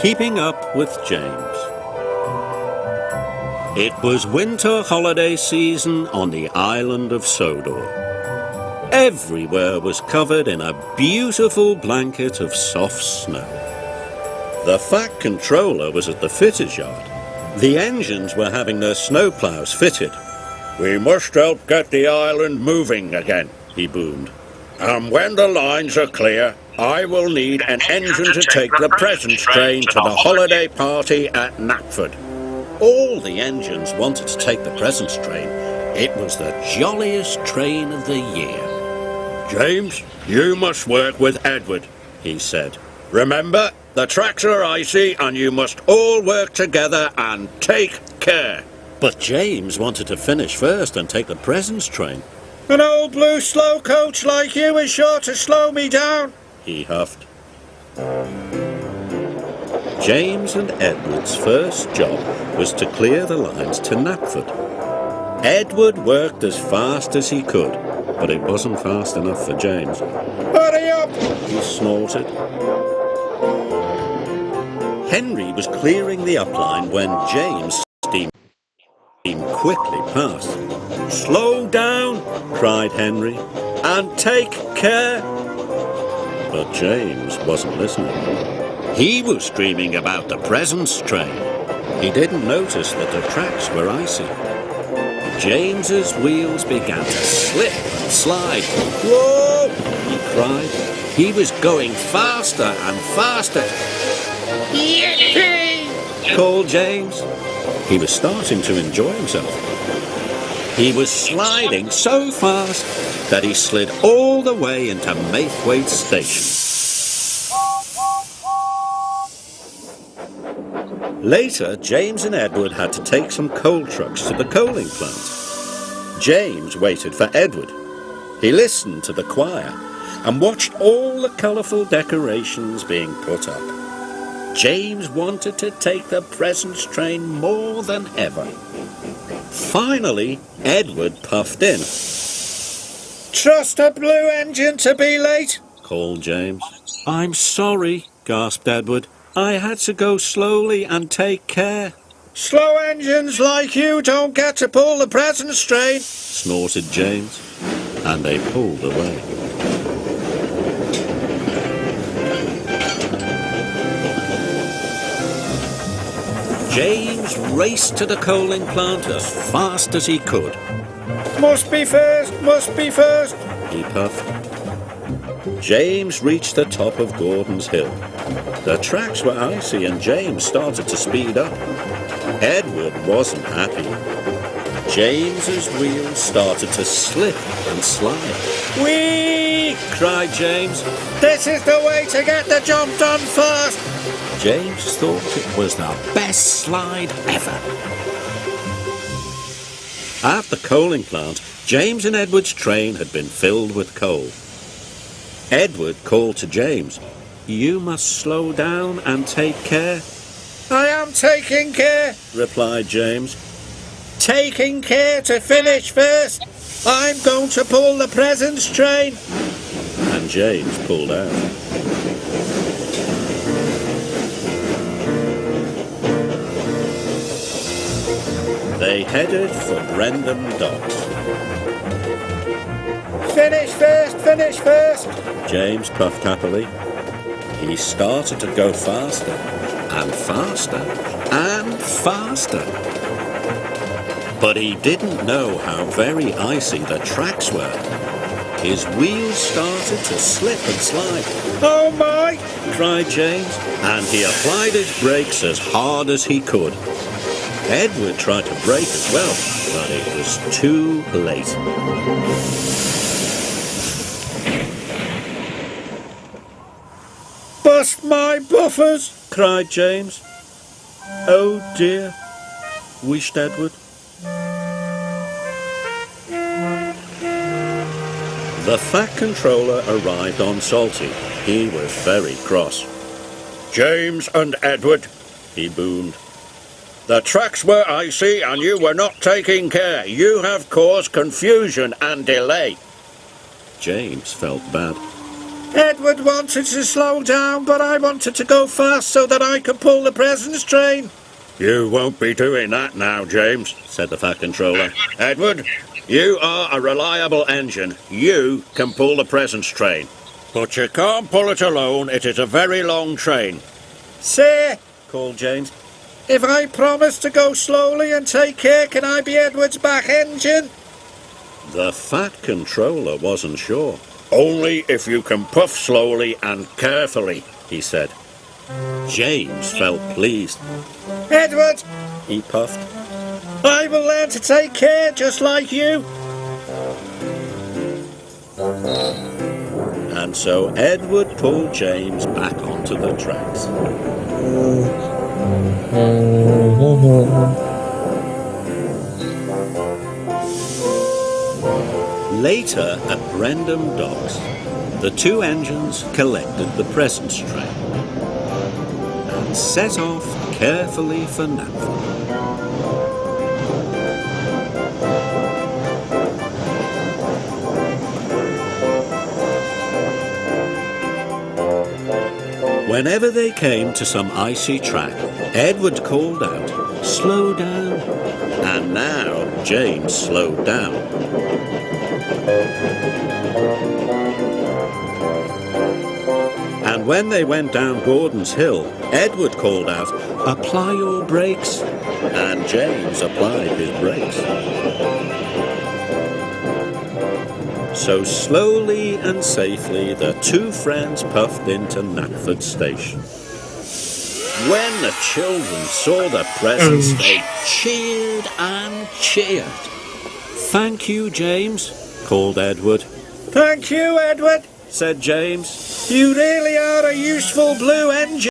Keeping Up with James. It was winter holiday season on the island of Sodor. Everywhere was covered in a beautiful blanket of soft snow. The Fat Controller was at the fitters' yard. The engines were having their snowplows fitted. "We must help get the island moving again," he boomed. "And when the lines are clear, I will need an engine to take the presents train to the holiday party at Knapford." All the engines wanted to take the presents train. It was the jolliest train of the year. "James, you must work with Edward," he said. "Remember, the tracks are icy and you must all work together and take care." But James wanted to finish first and take the presents train. "An old blue slow coach like you is sure to slow me down," he huffed. James and Edward's first job was to clear the lines to Knapford. Edward worked as fast as he could, but it wasn't fast enough for James. "Hurry up!" he snorted. Henry was clearing the upline when James steamed quickly past. "Slow down!" cried Henry, "and take care!" But James wasn't listening. He was dreaming about the presents train. He didn't notice that the tracks were icy. James's wheels began to slip and slide. "Whoa!" he cried. He was going faster and faster. "Yippee!" called James. He was starting to enjoy himself. He was sliding so fast that he slid all the way into Maithwaite Station. Later, James and Edward had to take some coal trucks to the coaling plant. James waited for Edward. He listened to the choir and watched all the colourful decorations being put up. James wanted to take the presents train more than ever. Finally, Edward puffed in. "Trust a blue engine to be late," called James. "I'm sorry," gasped Edward. "I had to go slowly and take care." "Slow engines like you don't get to pull the presents train," snorted James, and they pulled away. James raced to the coaling plant as fast as he could. Must be first, he puffed. James reached the top of Gordon's Hill. The tracks were icy and James started to speed up. Edward wasn't happy. James's wheels started to slip and slide. "Whee!" cried James. "This is the way to get the job done first." James thought it was the best slide ever. At the coaling plant, James and Edward's train had been filled with coal. Edward called to James, "You must slow down and take care." "I am taking care," replied James. "Taking care to finish first. I'm going to pull the presents train." And James pulled out. They headed for Brendam Docks. Finish first," James puffed happily. He started to go faster and faster and faster. But he didn't know how very icy the tracks were. His wheels started to slip and slide. "Oh my!" cried James, and he applied his brakes as hard as he could. Edward tried to brake as well, but it was too late. "Bust my buffers!" cried James. "Oh dear," wished Edward. The Fat Controller arrived on Salty. He was very cross. "James and Edward," he boomed. "the tracks were icy and you were not taking care. You have caused confusion and delay." James felt bad. Edward wanted to slow down, but I wanted to go fast so that I could pull the presents train. You won't be doing that now, James, said the Fat Controller. Edward, you are a reliable engine. You can pull the presents train. But you can't pull it alone. It is a very long train. Sir, called James, if I promise to go slowly and take care, can I be Edward's back engine? The Fat Controller wasn't sure. Only if you can puff slowly and carefully, he said. James felt pleased. Edward, he puffed, I will learn to take care just like you. And so Edward pulled James back onto the tracks. Later at Brendam Docks, the two engines collected the presents train and set off carefully for Knapford. Whenever they came to some icy track, Edward called out, "Slow down." And now James slowed down. And when they went down Gordon's Hill, Edward called out, "Apply your brakes." And James applied his brakes. So slowly and safely the two friends puffed into Knapford Station. When the children saw the presents, they cheered and cheered. "Thank you, James," called Edward. "Thank you, Edward," said James. "You really are a useful blue engine."